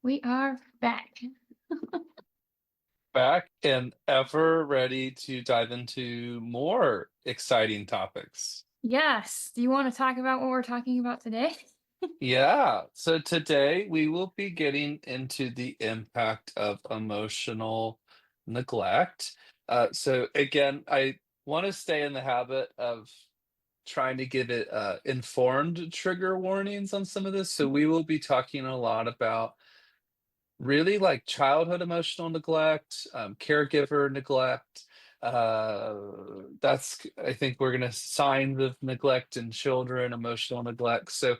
We are back. Back and ever ready to dive into more exciting topics. Yes. Do you want to talk about what we're talking about today? Yeah, so today we will be getting into the impact of emotional neglect. So again, I want to stay in the habit of trying to give it informed trigger warnings on some of this. So we will be talking a lot about really, like, childhood emotional neglect, caregiver neglect, I think we're gonna signs of neglect in children, emotional neglect, so,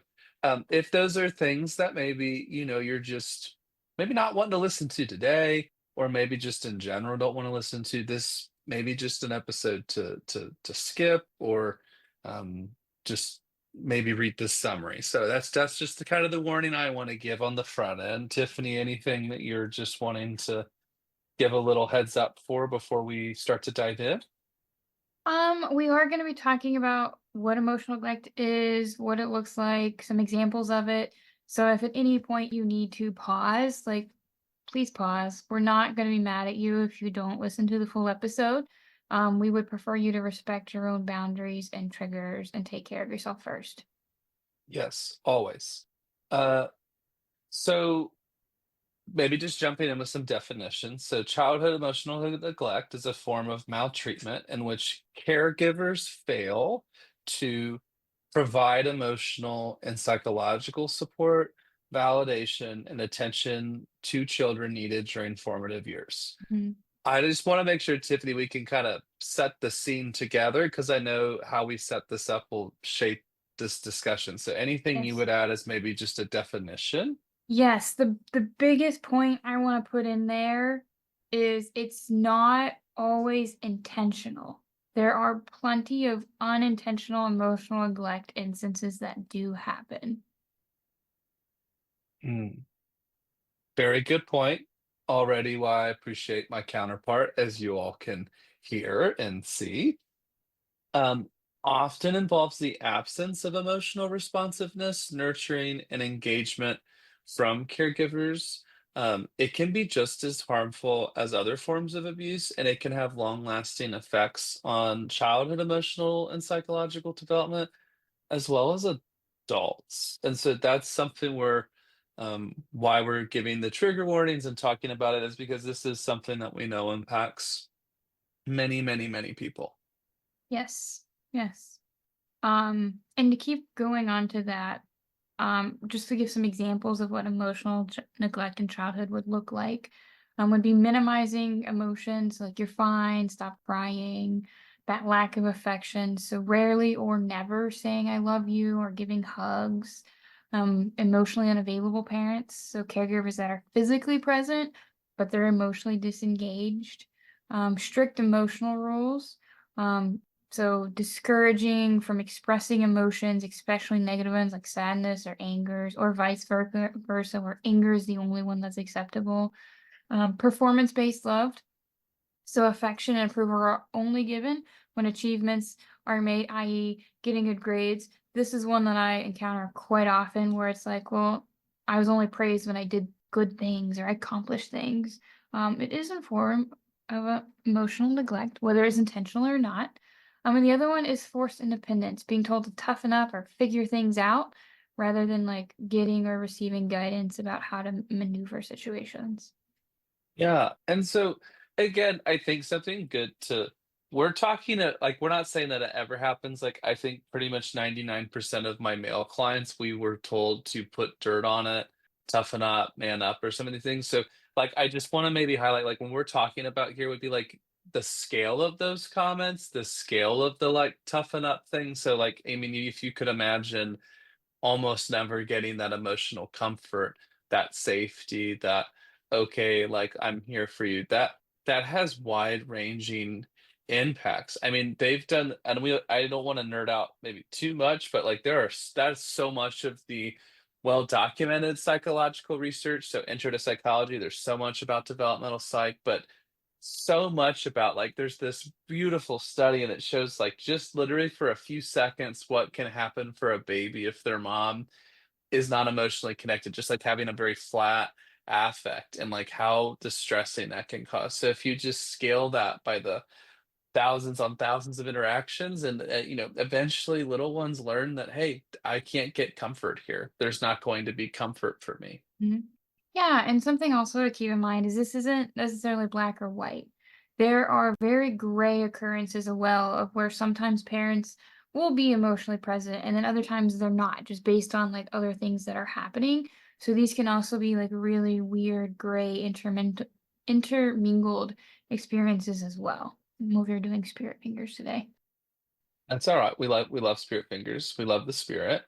if those are things that maybe, you're just maybe not wanting to listen to today, or maybe just in general don't wanna listen to this, maybe just an episode to skip or, just maybe read the summary. So that's just the kind of the warning I want to give on the front end. Tiffany, anything that you're just wanting to give a little heads up for before we start to dive in? We are going to be talking about what emotional neglect is, what it looks like, some examples of it. So if at any point you need to pause, like please pause. We're not going to be mad at you if you don't listen to the full episode. We would prefer you to respect your own boundaries and triggers and take care of yourself first. Yes, always. Uh, so maybe just jumping in with some definitions. So, childhood emotional neglect is a form of maltreatment in which caregivers fail to provide emotional and psychological support, validation, and attention to children needed during formative years. Mhm. I just want to make sure, Tiffany, we can kind of set the scene together because I know how we set this up will shape this discussion. So, anything you Yes. would add is maybe just a definition? Yes, the biggest point I wanna put in there is it's not always intentional. There are plenty of unintentional emotional neglect instances that do happen. Mm, very good point. Already, why I appreciate my counterpart, as you all can hear and see. Um, Often involves the absence of emotional responsiveness, nurturing, and engagement from caregivers. It can be just as harmful as other forms of abuse, and it can have long-lasting effects on childhood emotional and psychological development, as well as adults. And so that's something why we're giving the trigger warnings and talking about it is because this is something that we know impacts many, many, many people. Yes. Yes. And to keep going on to that, just to give some examples of what emotional neglect in childhood would look like, would be minimizing emotions like you're fine, stop crying, that lack of affection. So rarely or never saying I love you or giving hugs. Emotionally unavailable parents, so caregivers that are physically present, but they're emotionally disengaged. Strict emotional rules. So discouraging from expressing emotions, especially negative ones like sadness or angers, or vice versa, where anger is the only one that's acceptable. Performance-based love. So affection and approval are only given when achievements are made, i.e., getting good grades. This is one that I encounter quite often where it's like, well, I was only praised when I did good things or I accomplished things. It is a form of emotional neglect, whether it's intentional or not. And the other one is forced independence, being told to toughen up or figure things out rather than like getting or receiving guidance about how to maneuver situations. Yeah, and so, again, I think something good to we're talking like, we're not saying that it ever happens, like, I think pretty much 99% of my male clients, we were told to put dirt on it, toughen up, man up, or some of these things, so, like, I just wanna maybe highlight, like, when we're talking about here would be, like, the scale of those comments, the scale of the, like, toughen up thing, so, like, I mean, if you could imagine almost never getting that emotional comfort, that safety, that, "Okay, like, I'm here for you." That has wide-ranging impacts. I mean, they've done and I don't wanna nerd out maybe too much, but, like, that's so much of the well-documented psychological research, so intro to psychology, there's so much about developmental psych, but so much about, like, there's this beautiful study and it shows, like, just literally for a few seconds what can happen for a baby if their mom is not emotionally connected, just like having a very flat affect and like how distressing that can cause. So if you just scale that by the thousands on thousands of interactions and eventually little ones learn that, hey, I can't get comfort here. There's not going to be comfort for me. Mhm. Yeah, and something also to keep in mind is this isn't necessarily black or white. There are very gray occurrences as well of where sometimes parents will be emotionally present and then other times they're not, just based on like other things that are happening. So these can also be like really weird gray intermingled experiences as well. I'm over here doing spirit fingers today. That's all right. We love spirit fingers. We love the spirit.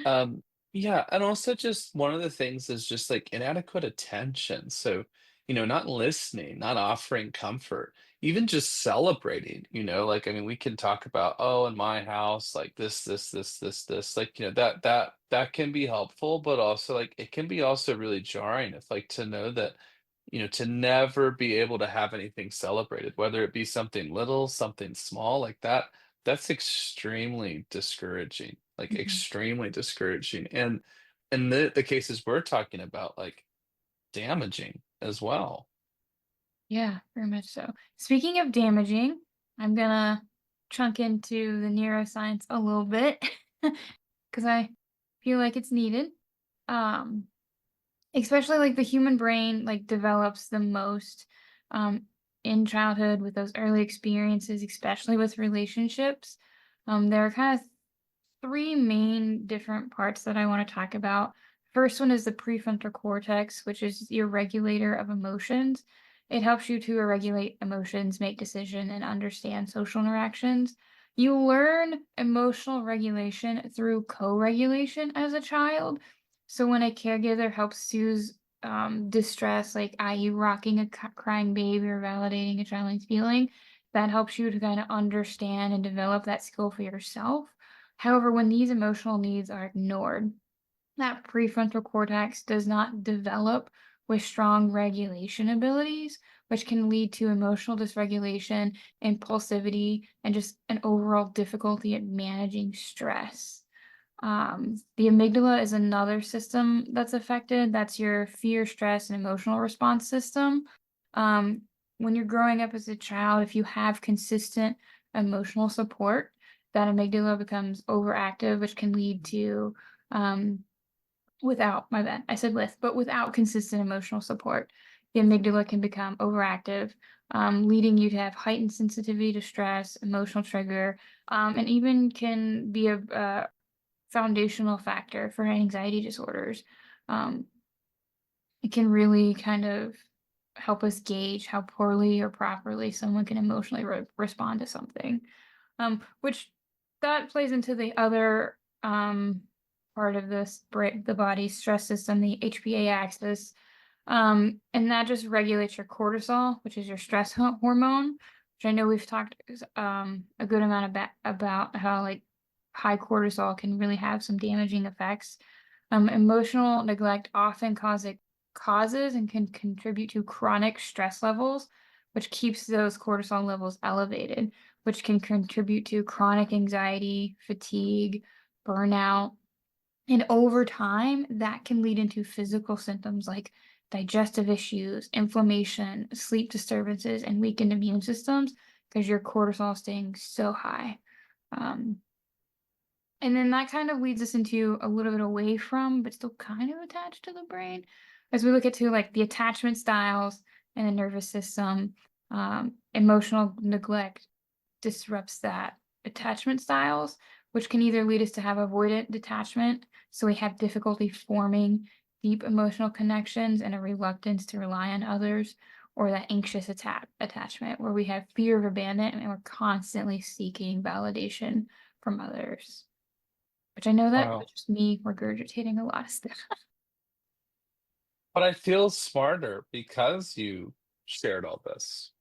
Um, yeah, and also just one of the things is just like inadequate attention. So, not listening, not offering comfort, even just celebrating, like I mean, we can talk about, oh, in my house, like this, like, that can be helpful, but also like it can be also really jarring if like to know that, to never be able to have anything celebrated, whether it be something little, something small like that, that's extremely discouraging, like, Mhm. extremely discouraging, and in the cases we're talking about, like, damaging as well. Yeah, very much so. Speaking of damaging, I'm gonna chunk into the neuroscience a little bit because I feel like it's needed. Um, Especially like the human brain like develops the most um in childhood with those early experiences, especially with relationships. There are kind of three main different parts that I want to talk about. First one is the prefrontal cortex, which is your regulator of emotions. It helps you to regulate emotions, make decisions, and understand social interactions. You learn emotional regulation through co-regulation as a child. So when a caregiver helps soothe distress, like i.e., rocking a crying baby or validating a child's feeling, that helps you to kind of understand and develop that skill for yourself. However, when these emotional needs are ignored, that prefrontal cortex does not develop with strong regulation abilities, which can lead to emotional dysregulation, impulsivity, and just an overall difficulty at managing stress. The amygdala is another system that's affected. That's your fear, stress, and emotional response system. Um, when you're growing up as a child, if you have consistent emotional support, that amygdala becomes overactive, which can lead to um, without my bad, I said with, but without consistent emotional support, the amygdala can become overactive, leading you to have heightened sensitivity to stress, emotional trigger, and even can be a foundational factor for anxiety disorders. Um, it can really kind of help us gauge how poorly or properly someone can emotionally respond to something. Which that plays into the other part of this the body's stress system, the HPA axis, and that just regulates your cortisol, which is your stress hormone, which I know we've talked a good amount about how like high cortisol can really have some damaging effects. Emotional neglect often causes and can contribute to chronic stress levels, which keeps those cortisol levels elevated, which can contribute to chronic anxiety, fatigue, burnout, and over time, that can lead into physical symptoms like digestive issues, inflammation, sleep disturbances, and weakened immune systems because your cortisol is staying so high. Um, and then that kind of leads us into a little bit away from, but still kind of attached to the brain, as we look at to like the attachment styles and the nervous system. Emotional neglect disrupts that attachment styles, which can either lead us to have avoidant detachment, so we have difficulty forming deep emotional connections and a reluctance to rely on others, or that anxious attachment, where we have fear of abandonment and we're constantly seeking validation from others. Which I know that Wow. was just me regurgitating a lot of stuff. But I feel smarter because you shared all this.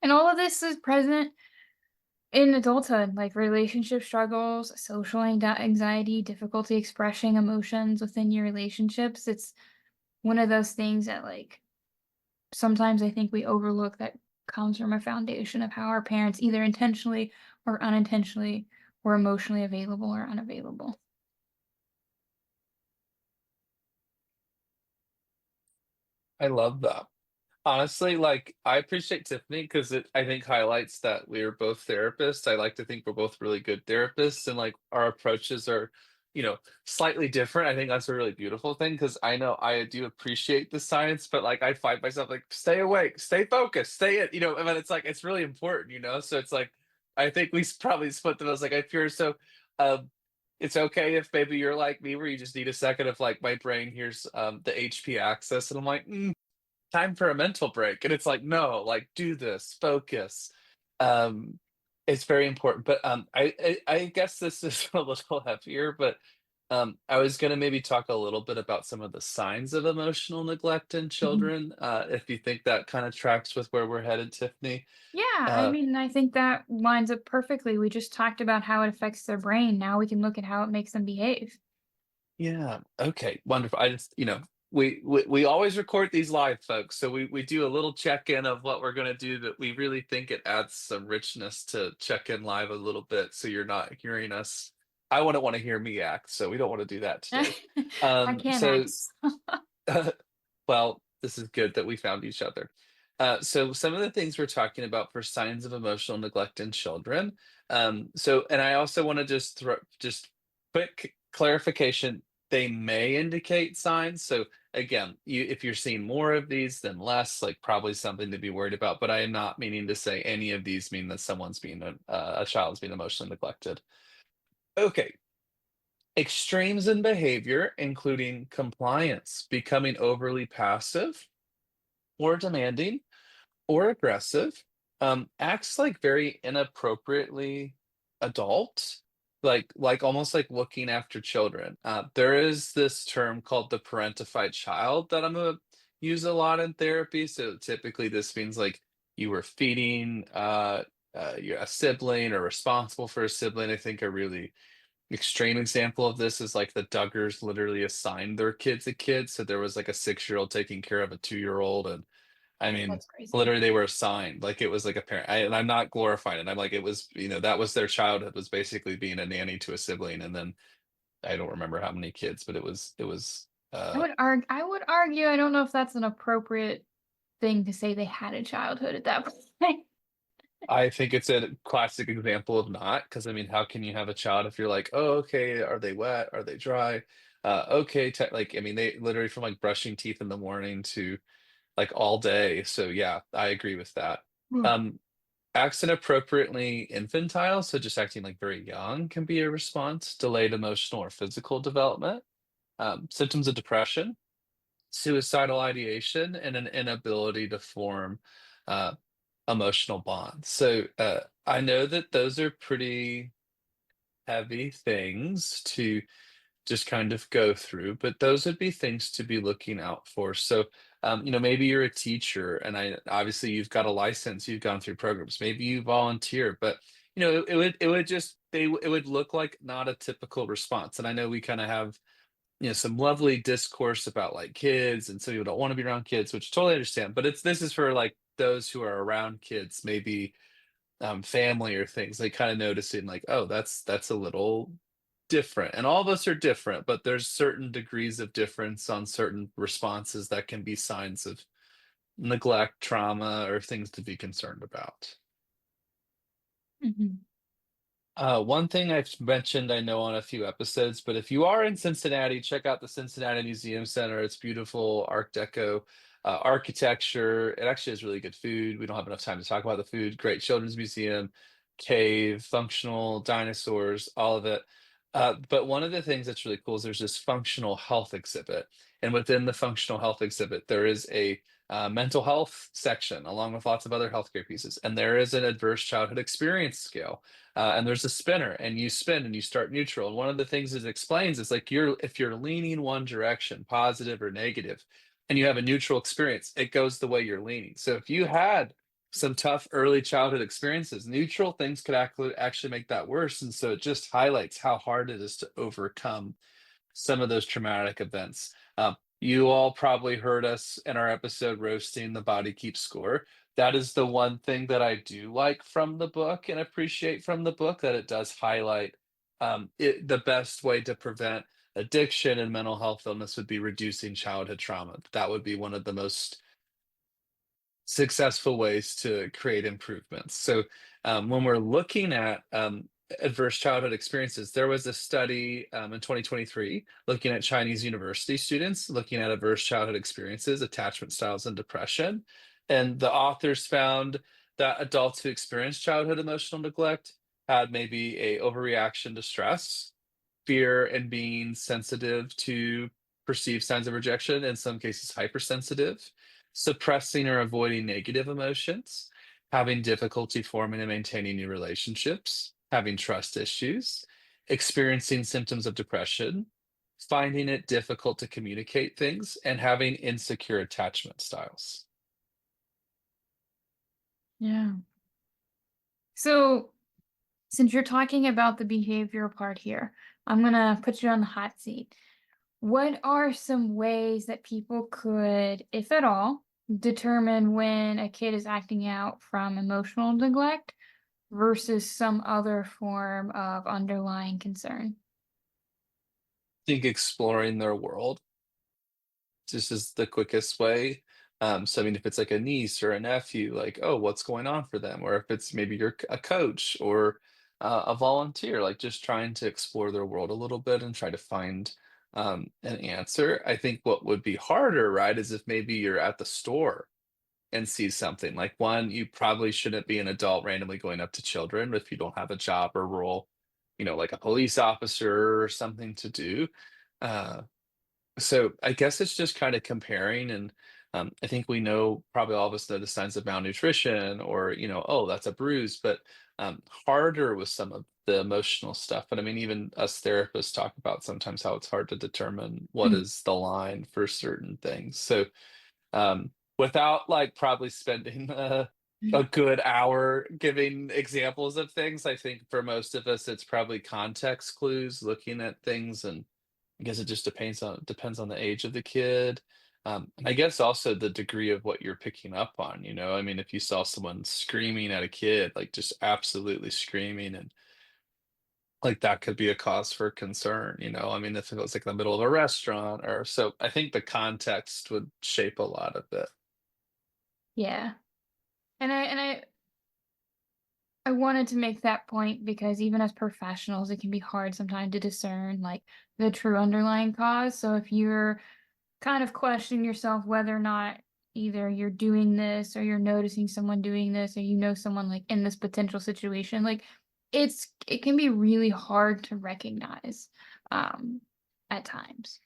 And all of this is present in adulthood, like relationship struggles, social anxiety, difficulty expressing emotions within your relationships. It's one of those things that, like, sometimes I think we overlook that comes from a foundation of how our parents either intentionally or unintentionally were emotionally available or unavailable. I love that. Honestly, like, I appreciate Tiffany because it, I think, highlights that we're both therapists. I like to think we're both really good therapists, and like our approaches are, you know, slightly different. I think that's a really beautiful thing because I know I do appreciate the science, but like I find myself like, stay awake, stay focused, stay it, but it's like it's really important, So it's like I think probably split the most. Like if you're so, um, it's okay if maybe you're like me where you just need a second of like my brain hears the HP access, and I'm like, time for a mental break, and it's like, no, like, do this, focus. um it's very important, but I guess this is a little heavier, but I was going to maybe talk a little bit about some of the signs of emotional neglect in Mhm. children, if you think that kind of tracks with where we're headed, Tiffany. Yeah, I uh mean, I think that lines up perfectly. We just talked about how it affects their brain. Now we can look at how it makes them behave. Yeah. Okay. Wonderful. I just, we always record these live, folks. So we do a little check in of what we're going to do, but we really think it adds some richness to check in live a little bit. So you're not hearing us. I wouldn't want to hear me act. So we don't want to do that today. I can't So, act. well, this is good that we found each other. So some of the things we're talking about for signs of emotional neglect in children. And I also want to just throw just quick clarification. They may indicate signs. So again, if you're seeing more of these than less, like probably something to be worried about. But I am not meaning to say any of these mean that a child's being emotionally neglected. Okay, extremes in behavior, including compliance, becoming overly passive or demanding or aggressive, acts like very inappropriately adult, like almost like looking after children. There is this term called the parentified child that I'm gonna use a lot in therapy. So typically this means like you were feeding a sibling or responsible for a sibling. I think a really extreme example of this is like the Duggars literally assigned their kids a kid. So there was like a 6-year-old taking care of a 2-year-old, and I mean, That's crazy. literally they were assigned, like it was like a parent. And I'm not glorifying it. I'm like, it was, that was their childhood, was basically being a nanny to a sibling. And then I don't remember how many kids, but I would argue I don't know if that's an appropriate thing to say they had a childhood at that point. I think it's a classic example of not, because I mean, how can you have a child if you're like, oh, okay, are they wet? Are they dry? Okay, like, I mean, they literally from like brushing teeth in the morning to like all day. So yeah, I agree with that. Ooh. Um, Acts inappropriately infantile, so just acting like very young can be a response. Delayed emotional or physical development, symptoms of depression, suicidal ideation, and an inability to form uh, emotional bonds. So I know that those are pretty heavy things to just kind of go through, but those would be things to be looking out for. So, maybe you're a teacher, and obviously you've got a license, you've gone through programs. Maybe you volunteer, but it would look like not a typical response. And I know we kind of have some lovely discourse about like kids, and some people don't want to be around kids, which I totally understand. But this is for like those who are around kids, maybe family or things, like kind of noticing like, oh, that's a little different, and all of us are different, but there's certain degrees of difference on certain responses that can be signs of neglect, trauma, or things to be concerned about. Mhm. One thing I've mentioned, I know, on a few episodes, but if you are in Cincinnati, check out the Cincinnati Museum Center. It's beautiful Art Deco architecture. It actually has really good food. We don't have enough time to talk about the food. Great children's museum, cave, functional dinosaurs, all of it. But one of the things that's really cool is there's this functional health exhibit. And within the functional health exhibit, there is a mental health section along with lots of other healthcare pieces. And there is an adverse childhood experience scale, and there's a spinner, and you spin and you start neutral. And one of the things it explains is like if you're leaning one direction, positive or negative, and you have a neutral experience, it goes the way you're leaning. So if you had some tough early childhood experiences, neutral things could actually make that worse. And so it just highlights how hard it is to overcome some of those traumatic events. You all probably heard us in our episode roasting the body keeps score. That is the one thing that I do like from the book and appreciate from the book, that it does highlight the best way to prevent addiction and mental health illness would be reducing childhood trauma. That would be one of the most successful ways to create improvements. So, when we're looking at adverse childhood experiences, there was a study in 2023 looking at Chinese university students looking at adverse childhood experiences, attachment styles, and depression. And the authors found that adults who experienced childhood emotional neglect had maybe a overreaction to stress, fear, and being sensitive to perceived signs of rejection, in some cases hypersensitive, suppressing or avoiding negative emotions, having difficulty forming and maintaining new relationships, having trust issues, experiencing symptoms of depression, finding it difficult to communicate things, and having insecure attachment styles. Yeah. So, since you're talking about the behavioral part here, I'm gonna put you on the hot seat. What are some ways that people could, if at all, determine when a kid is acting out from emotional neglect versus some other form of underlying concern? I think exploring their world just is the quickest way. So I mean, if it's like a niece or a nephew, like, oh, what's going on for them? Or if it's maybe you're a coach or a volunteer, like just trying to explore their world a little bit and try to find an answer. I think what would be harder, right, is if maybe you're at the store and see something. Like one, you probably shouldn't be an adult randomly going up to children if you don't have a job or role, like a police officer or something to do. Uh, so I guess it's just kind of comparing, and I think we know probably all of us know the signs of malnutrition, or oh, that's a bruise, but harder with some of the emotional stuff. But I mean, even us therapists talk about sometimes how it's hard to determine what Mm. is the line for certain things. So without like probably spending a good hour giving examples of things, I think for most of us it's probably context clues, looking at things, and I guess it just depends on the age of the kid. And I guess also the degree of what you're picking up on, I mean, if you saw someone screaming at a kid, like just absolutely screaming, and like that could be a cause for concern, I mean, if it was like in the middle of a restaurant or so, I think the context would shape a lot of it. Yeah. And I wanted to make that point because even as professionals, it can be hard sometimes to discern like the true underlying cause. So if you're kind of questioning yourself whether or not either you're doing this or you're noticing someone doing this or someone like in this potential situation, like it can be really hard to recognize um at times.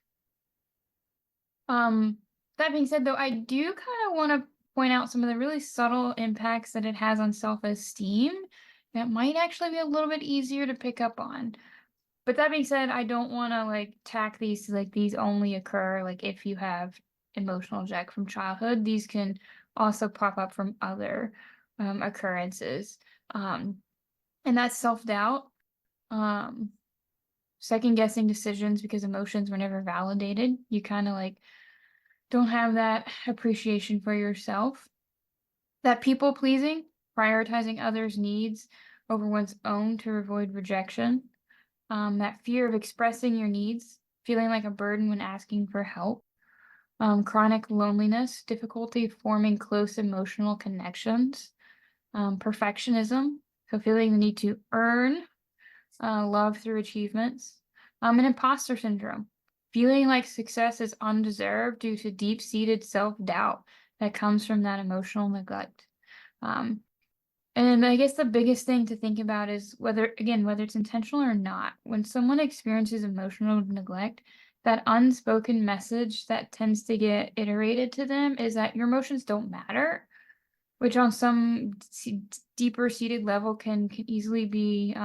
Um, that being said, though, I do kind of want to point out some of the really subtle impacts that it has on self-esteem that might actually be a little bit easier to pick up on. But that being said, I don't want to like tack these to, like these only occur like if you have emotional neglect from childhood. These can also pop up from other occurrences. Um, and that's self-doubt, um, second guessing decisions because emotions were never validated. You kind of like don't have that appreciation for yourself, that people pleasing, prioritizing others' needs over one's own to avoid rejection, that fear of expressing your needs, feeling like a burden when asking for help, chronic loneliness, difficulty forming close emotional connections, perfectionism, so feeling the need to earn love through achievements, and imposter syndrome, feeling like success is undeserved due to deep seated self doubt that comes from that emotional neglect. Um, and I guess the biggest thing to think about is whether it's intentional or not, when someone experiences emotional neglect, that unspoken message that tends to get iterated to them is that your emotions don't matter, which on some deeper seated level can easily be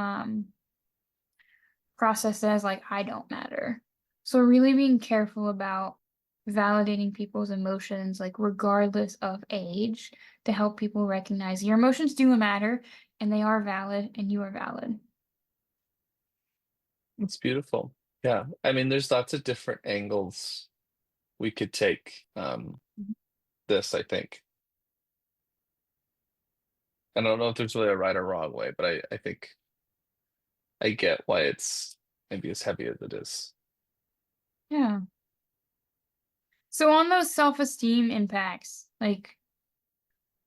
processed as like I don't matter. So really being careful about validating people's emotions like regardless of age to help people recognize your emotions do matter and they are valid and you are valid. It's beautiful. Yeah. I mean, there's lots of different angles we could take Mhm. this, I think. I don't know if there's really a right or wrong way, but I think I get why it's maybe as heavy as it is. Yeah. So on those self-esteem impacts, like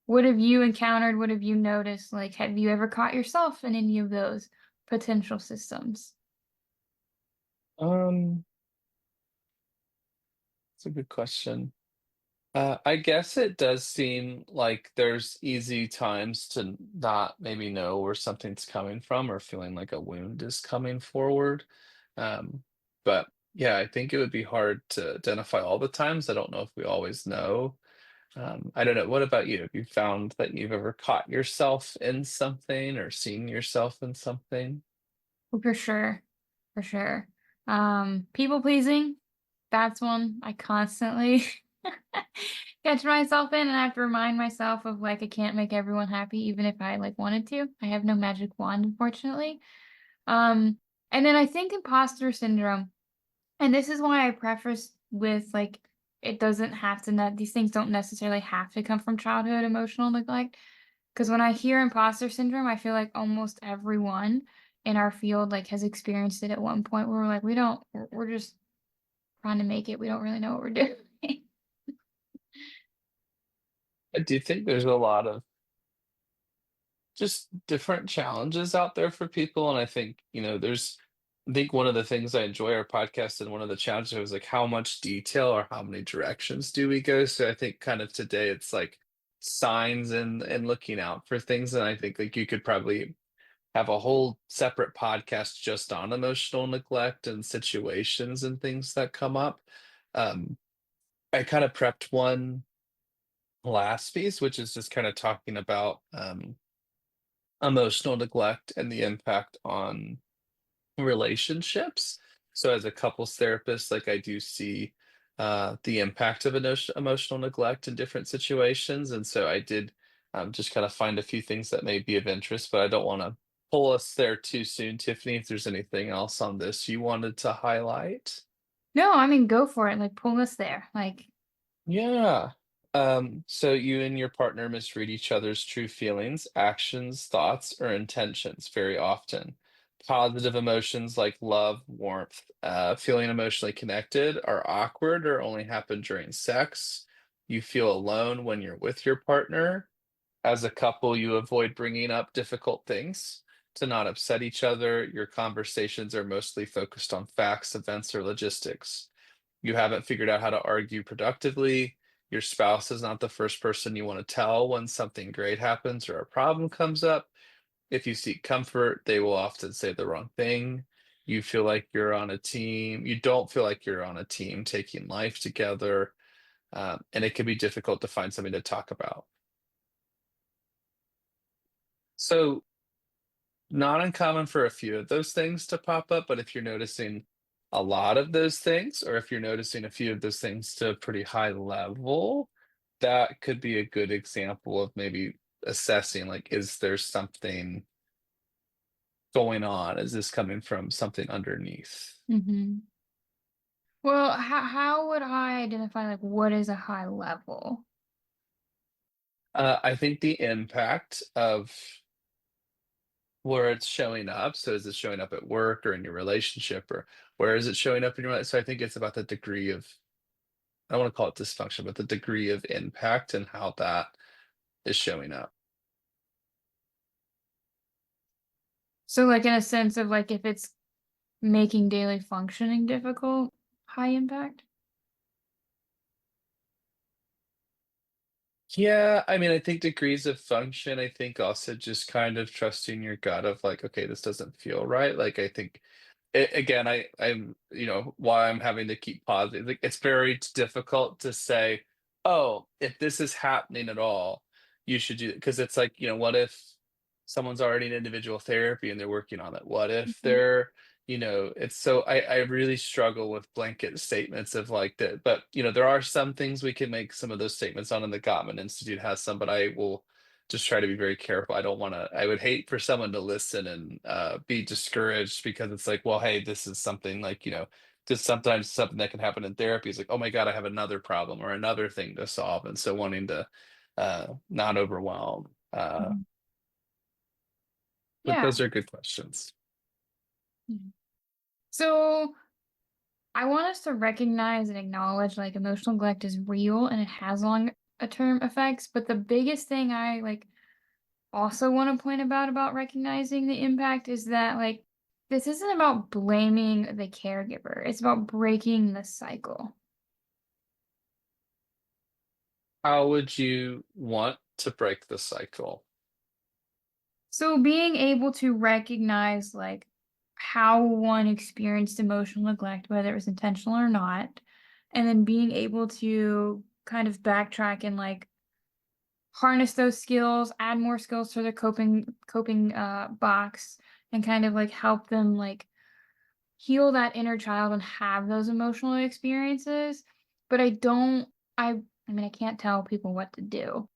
what have you encountered? What have you noticed? Like, have you ever caught yourself in any of those potential systems? Um, it's a good question. I guess it does seem like there's easy times to not maybe know where something's coming from or feeling like a wound is coming forward. Um, but yeah, I think it would be hard to identify all the times. I don't know if we always know. I don't know. What about you? Have you found that you've ever caught yourself in something or seen yourself in something? Well, for sure. For sure. People pleasing, that's one I constantly catch myself in, and I have to remind myself of like I can't make everyone happy even if I like wanted to. I have no magic wand, unfortunately. Um, and then I think imposter syndrome. And this is why I preface with like it doesn't have to these things don't necessarily have to come from childhood emotional neglect. Because when I hear imposter syndrome, I feel like almost everyone in our field like has experienced it at one point where we're like, we don't, we're just trying to make it. We don't really know what we're doing. I do think there's a lot of just different challenges out there for people. And I think, I think one of the things I enjoy our podcast and one of the challenges was like how much detail or how many directions do we go? So I think kind of today it's like signs and looking out for things. And I think like you could probably have a whole separate podcast just on emotional neglect and situations and things that come up. Um, I kind of prepped one last piece, which is just kind of talking about emotional neglect and the impact on relationships. So as a couples therapist, like I do see the impact of emotional neglect in different situations. And so I did just kind of find a few things that may be of interest, but I don't want to pull us there too soon. Tiffany, if there's anything else on this you wanted to highlight. No, I mean, go for it. Like, pull us there. Like, Yeah. So you and your partner misread each other's true feelings, actions, thoughts, or intentions very often. Positive emotions like love, warmth, feeling emotionally connected are awkward or only happen during sex. You feel alone when you're with your partner. As a couple, you avoid bringing up difficult things to not upset each other. Your conversations are mostly focused on facts, events, or logistics. You haven't figured out how to argue productively. Your spouse is not the first person you want to tell when something great happens or a problem comes up. If you seek comfort, they will often say the wrong thing. You feel like you're on a team. You don't feel like you're on a team taking life together. And it can be difficult to find something to talk about. So, not uncommon for a few of those things to pop up, but if you're noticing a lot of those things, or if you're noticing a few of those things to a pretty high level, that could be a good example of maybe assessing, like, is there something going on? Is this coming from something underneath? mhm. Well, how would I identify like what is a high level? I think the impact of where it's showing up. So is it showing up at work or in your relationship, or where is it showing up in your life? So I think it's about the degree of, I don't want to call it dysfunction, but the degree of impact and how that is showing up. So, like in a sense of like if it's making daily functioning difficult, high impact. Yeah, I mean, I think degrees of function, I think also just kind of trusting your gut of like, okay, this doesn't feel right. Like, I think again, I'm, why I'm having to keep positive. Like, it's very difficult to say, oh, if this is happening at all, you should do it. Because it's like, what if someone's already in individual therapy and they're working on it? What if Mhm. they're, it's so I really struggle with blanket statements of like that. But there are some things we can make some of those statements on, and the Gottman Institute has some, but I will just try to be very careful. I don't want to, I would hate for someone to listen and be discouraged because it's like, well, hey, this is something like, just sometimes something that can happen in therapy is like, oh my God, I have another problem or another thing to solve. And so wanting to not overwhelm. Mhm. But Yeah. those are good questions. Mhm. So I want us to recognize and acknowledge like emotional neglect is real and it has long term effects. But the biggest thing I like also want to point about recognizing the impact is that like this isn't about blaming the caregiver. It's about breaking the cycle. How would you want to break the cycle? So being able to recognize like how one experienced emotional neglect, whether it was intentional or not, and then being able to kind of backtrack and like harness those skills, add more skills to their coping box, and kind of like help them like heal that inner child and have those emotional experiences. But I mean I can't tell people what to do.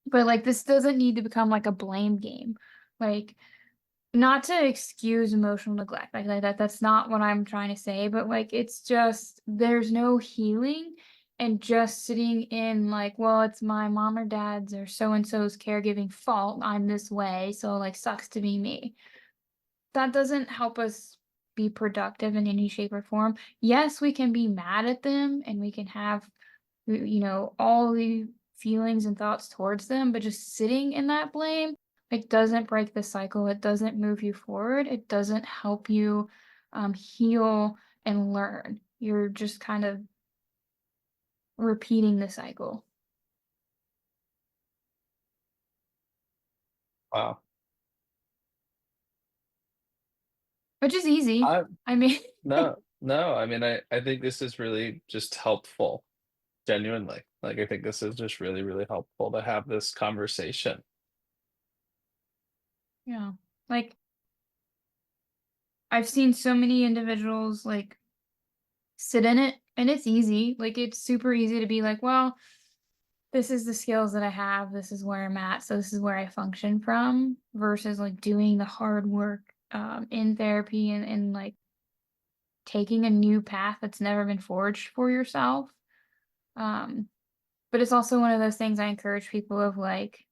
But like this doesn't need to become like a blame game. Like not to excuse emotional neglect, like that's not what I'm trying to say, but, like, it's just there's no healing and just sitting in, like, "Well, it's my mom or dad's or so and so's caregiving fault, I'm this way, so, like, sucks to be me." That doesn't help us be productive in any shape or form. Yes, we can be mad at them and we can have all the feelings and thoughts towards them, but just sitting in that blame, it doesn't break the cycle. It doesn't move you forward. It doesn't help you heal and learn. You're just kind of repeating the cycle, Wow. which is easy. I I mean, No, no, I mean, I think this is really just helpful, genuinely. Like, I think this is just really, really helpful to have this conversation. yeah, like I've seen so many individuals like sit in it and it's easy. Like it's super easy to be like, well, this is the skills that I have. This is where I'm at. So this is where I function from versus like doing the hard work in therapy and like taking a new path that's never been forged for yourself. Um, but it's also one of those things I encourage people of like,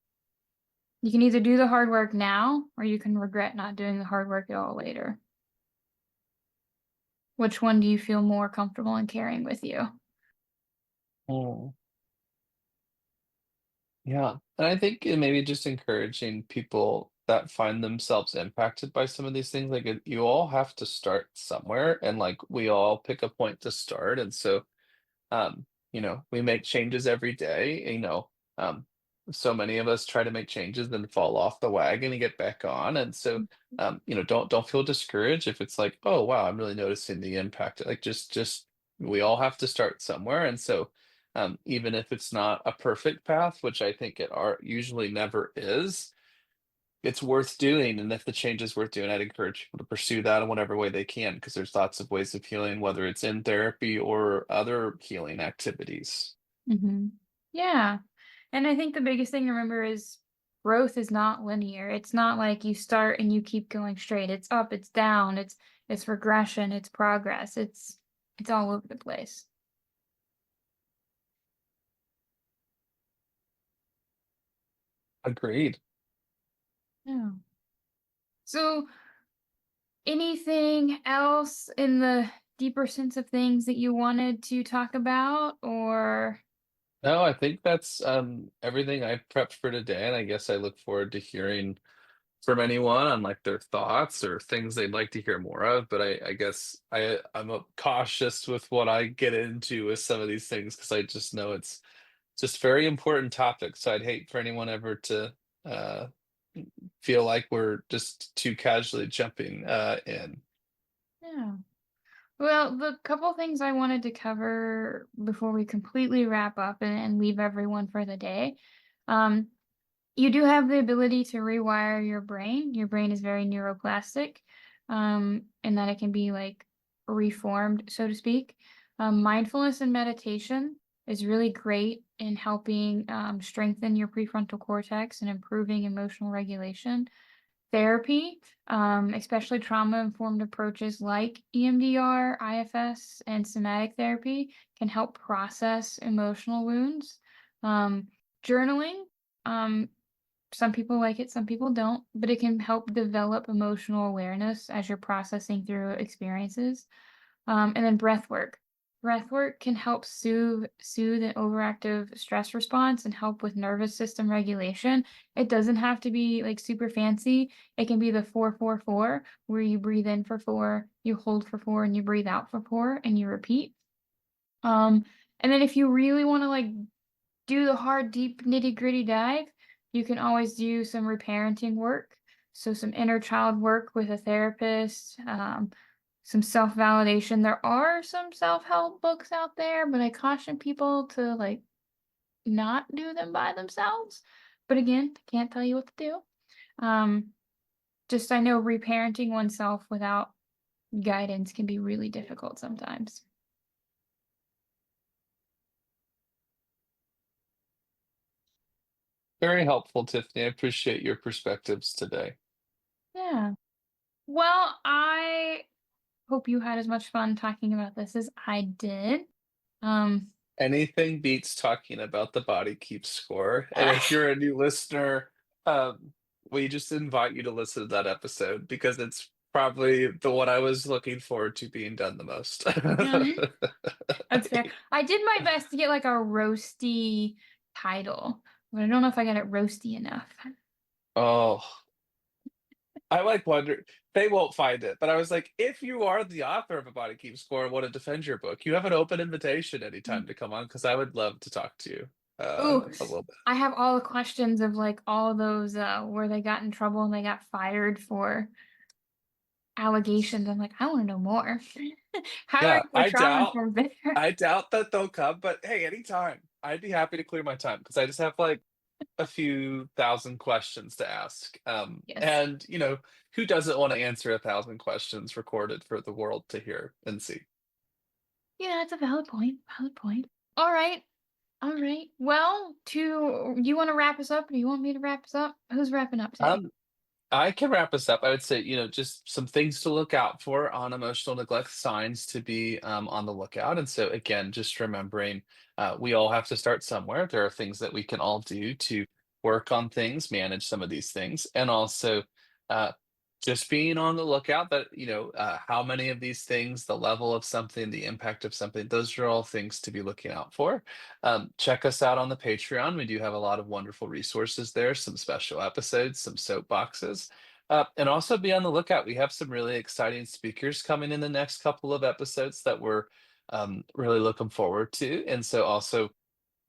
you can either do the hard work now or you can regret not doing the hard work at all later. Which one do you feel more comfortable in carrying with you? Mm, yeah, and I think it maybe just encouraging people that find themselves impacted by some of these things, like, you all have to start somewhere, and, like, we all pick a point to start, and so we make changes every day. Um, so many of us try to make changes, then fall off the wagon and get back on. And so, don't feel discouraged if it's like, oh wow, I'm really noticing the impact. Like just we all have to start somewhere. And so, even if it's not a perfect path, which I think it are usually never is, it's worth doing, and if the change is worth doing, I'd encourage people to pursue that in whatever way they can, because there's lots of ways of healing, whether it's in therapy or other healing activities. Mhm. Yeah. And I think the biggest thing to remember is growth is not linear. It's not like you start and you keep going straight. It's up, it's down, it's regression, it's progress. It's all over the place. Agreed. Yeah. So anything else in the deeper sense of things that you wanted to talk about or No, I think that's everything I prepped for today, and I guess I look forward to hearing from anyone on like their thoughts or things they'd like to hear more of. But I guess I'm cautious with what I get into with some of these things, because I just know it's just very important topics. So I'd hate for anyone ever to uh, feel like we're just too casually jumping in. yeah. Well, the couple things I wanted to cover before we completely wrap up and leave everyone for the day. Um, You do have the ability to rewire your brain. Your brain is very neuroplastic, and that it can be like reformed, so to speak. Mindfulness and meditation is really great in helping strengthen your prefrontal cortex and improving emotional regulation. Therapy, especially trauma informed approaches like EMDR, IFS, and somatic therapy, can help process emotional wounds. Um, Journaling. Um, some people like it, some people don't, but it can help develop emotional awareness as you're processing through experiences. And then breath work. Breath work can help soothe an overactive stress response and help with nervous system regulation. It doesn't have to be like super fancy. It can be the 4-4-4, where you breathe in for 4, you hold for 4, and you breathe out for 4, and you repeat. Um, and then if you really want to like do the hard, deep, nitty-gritty dive, you can always do some reparenting work. So some inner child work with a therapist, some self-validation. There are some self-help books out there, but I caution people to like not do them by themselves. But again, I can't tell you what to do. Um, just I know reparenting oneself without guidance can be really difficult sometimes. Very helpful, Tiffany. I appreciate your perspectives today. Yeah. Well, I hope you had as much fun talking about this as I did. Um, Anything beats talking about the body keeps score. And if you're a new listener, um, we just invite you to listen to that episode because it's probably the one I was looking forward to being done the most. yeah, that's fair. I did my best to get like a roasty title, but I don't know if I got it roasty enough. Oh, I like wonder they won't find it, but I was like, if you are the author of A Body Keeps Score and want to defend your book, you have an open invitation anytime to come on because I would love to talk to you Ooh, a little bit. I have all the questions of like all those where they got in trouble and they got fired for allegations. I'm like, I want to know more. How do I Yeah, get the trauma informed there? I doubt that they'll come, but hey, anytime. I'd be happy to clear my time because I just have like a few thousand questions to ask. Yes. And who doesn't want to answer 1,000 questions recorded for the world to hear and see? Yeah, that's a valid point. Valid point. All right. All right. Well, to you want to wrap us up? Or do you want me to wrap us up? Who's wrapping up today? Um, I can wrap us up. I would say, just some things to look out for on emotional neglect, signs to be on the lookout. And so, again, just remembering we all have to start somewhere. There are things that we can all do to work on things, manage some of these things, and also uh, just being on the lookout that, how many of these things, the level of something, the impact of something, those are all things to be looking out for. Check us out on the Patreon. We do have a lot of wonderful resources there, some special episodes, some soapboxes. And also be on the lookout. We have some really exciting speakers coming in the next couple of episodes that we're really looking forward to. And so also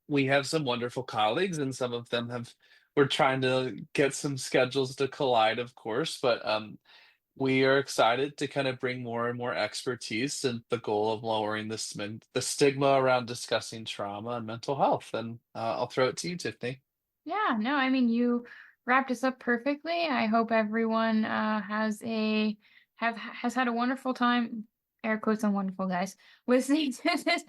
we have some wonderful colleagues, and some of them have we're trying to get some schedules to collide, of course, but we are excited to kind of bring more and more expertise and the goal of lowering the stigma around discussing trauma and mental health. And I'll throw it to you, Tiffany. Yeah, no, I mean you wrapped us up perfectly. I hope everyone has had a wonderful time, air quotes on wonderful guys, listening to this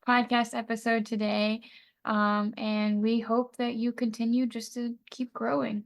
podcast episode today. And we hope that you continue just to keep growing.